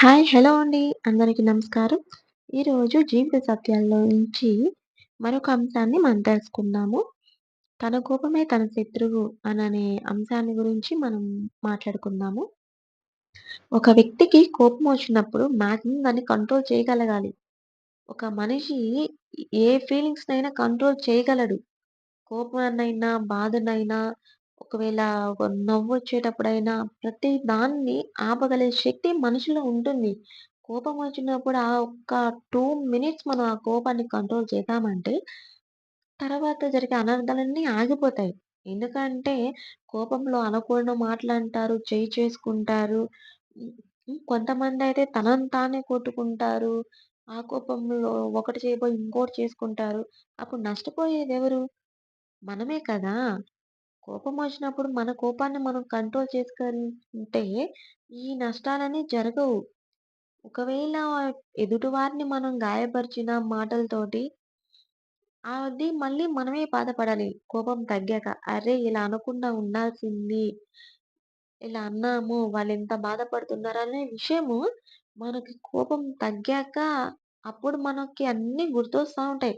Hello అండి. అందరికి నమస్కారం. ఈరోజు జీవిత సత్యాల్లో నుంచి మరొక అంశాన్ని మనం తెలుసుకుందాము. తన కోపమే తన శత్రువు అననే అంశాన్ని గురించి మనం మాట్లాడుకుందాము. ఒక వ్యక్తికి కోపం వచ్చినప్పుడు మాక్సిమం దాన్ని కంట్రోల్ చేయగలగాలి. ఒక మనిషి ఏ ఫీలింగ్స్‌నైనా కంట్రోల్ చేయగలడు. కోపాన్నైనా, బాధనైనా, ఒకవేళ ఒక నవ్వొచ్చేటప్పుడైనా ప్రతి దాన్ని ఆపగలిగే శక్తి మనిషిలో ఉంటుంది. కోపం వచ్చినప్పుడు ఆ ఒక్క 2 మినిట్స్ మనం ఆ కోపాన్ని కంట్రోల్ చేశామంటే, తర్వాత జరిగే అనర్థాలన్నీ ఆగిపోతాయి. ఎందుకంటే, కోపంలో అనకూడని మాటలంటారు, చేసుకుంటారు. హ్మ్. కొంతమందయితే తనని తానే కొట్టుకుంటారు. ఆ కోపంలో ఒకటి చేయబోయి ఇంకోటి చేసుకుంటారు. అప్పుడు నష్టపోయేదెవరు? మనమే కదా! కోపమొచ్చినప్పుడు మన కోపాన్ని మనం కంట్రోల్ చేసుకుంటే, ఈ నష్టాలన్నీ జరగవు. ఒకవేళ ఎదుటి వారిని మనం గాయపరిచిన మాటలతోటి, అది మళ్ళీ మనమే బాధపడాలి కోపం తగ్గాక. అరే! ఇలా అనకుండా ఉండాల్సింది. ఇలా అన్నాము. వాళ్ళెంత బాధపడుతున్నారనే విషయము మనకి కోపం తగ్గాక అప్పుడు మనకి అన్నీ గుర్తొస్తా ఉంటాయి.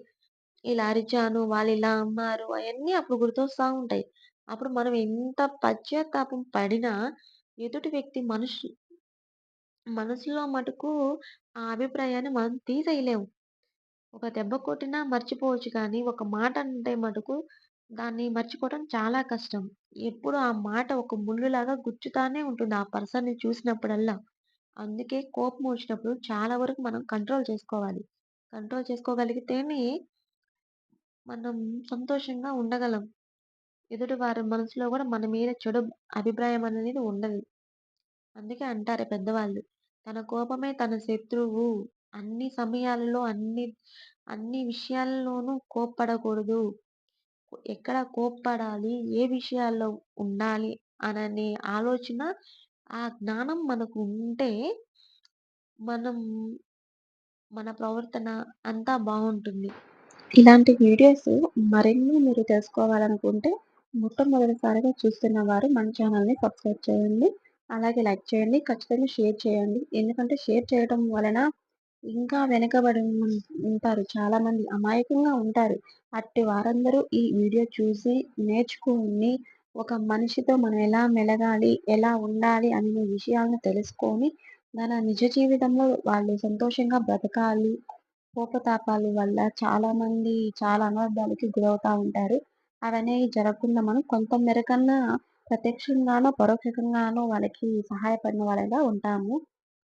ఇలా అరిచాను, వాళ్ళిలా అన్నారు అయన్నీ అప్పుడు గుర్తొస్తా ఉంటాయి. అప్పుడు మనం ఎంత పశ్చాత్తాపం పడినా ఎదుటి వ్యక్తి మనసులో మటుకు ఆ అభిప్రాయాన్ని మనం తీసేయలేము. ఒక దెబ్బ కొట్టినా మర్చిపోవచ్చు కానీ, ఒక మాట అంటే మటుకు దాన్ని మర్చిపోవడం చాలా కష్టం. ఎప్పుడు ఆ మాట ఒక ముల్లులాగా గుచ్చుతానే ఉంటుంది ఆ పర్సన్‌ని చూసినప్పుడల్లా. అందుకే కోపం వచ్చినప్పుడు చాలా వరకు మనం కంట్రోల్ చేసుకోవాలి. కంట్రోల్ చేసుకోగలిగితేనే మనం సంతోషంగా ఉండగలం. ఎదుటి వారి మనసులో గూడా మన మీద చెడు అభిప్రాయం అనేది ఉండదు. అందుకే అంటారు పెద్దవాళ్ళు. తన కోపమే తన శత్రువు. అన్ని సమయాలలో అన్ని విషయాల్లోనూ కోప్పడకూడదు. ఎక్కడ కోప్పడాలి? ఏ విషయాల్లో ఉండాలి? అననే ఆలోచన, ఆ జ్ఞానం మనకు ఉంటే మనం మన ప్రవర్తన అంతా బావుంటుంది. ఇలాంటి వీడియోస్ మరిన్ని మీరు తెలుసుకోవాలనుకుంటే, మొట్టమొదటిసారిగా చూస్తున్న వారు మన ఛానల్‌ని సబ్స్క్రైబ్ చేయండి. అలాగే లైక్ చేయండి. ఖచ్చితంగా షేర్ చేయండి. ఎందుకంటే షేర్ చేయడం వలన ఇంకా వెనకబడి ఉంటారు. చాలామంది అమాయకంగా ఉంటారు. అట్టి వారందరూ ఈ వీడియో చూసి నేర్చుకొని, ఒక మనిషితో మనం ఎలా మెలగాలి, ఎలా ఉండాలి అనే విషయాలను తెలుసుకొని, మన నిజ జీవితంలో వాళ్ళు సంతోషంగా బ్రతకాలి. కోపతాపాల వల్ల చాలామంది చాలా అనర్థాలకి గురవుతా ఉంటారు. అవనేవి జరగకుండా మనం కొంత మేరకన్నా ప్రత్యక్షంగానో, పరోక్షంగానో వాళ్ళకి సహాయపడిన వాళ్ళగా ఉంటాము.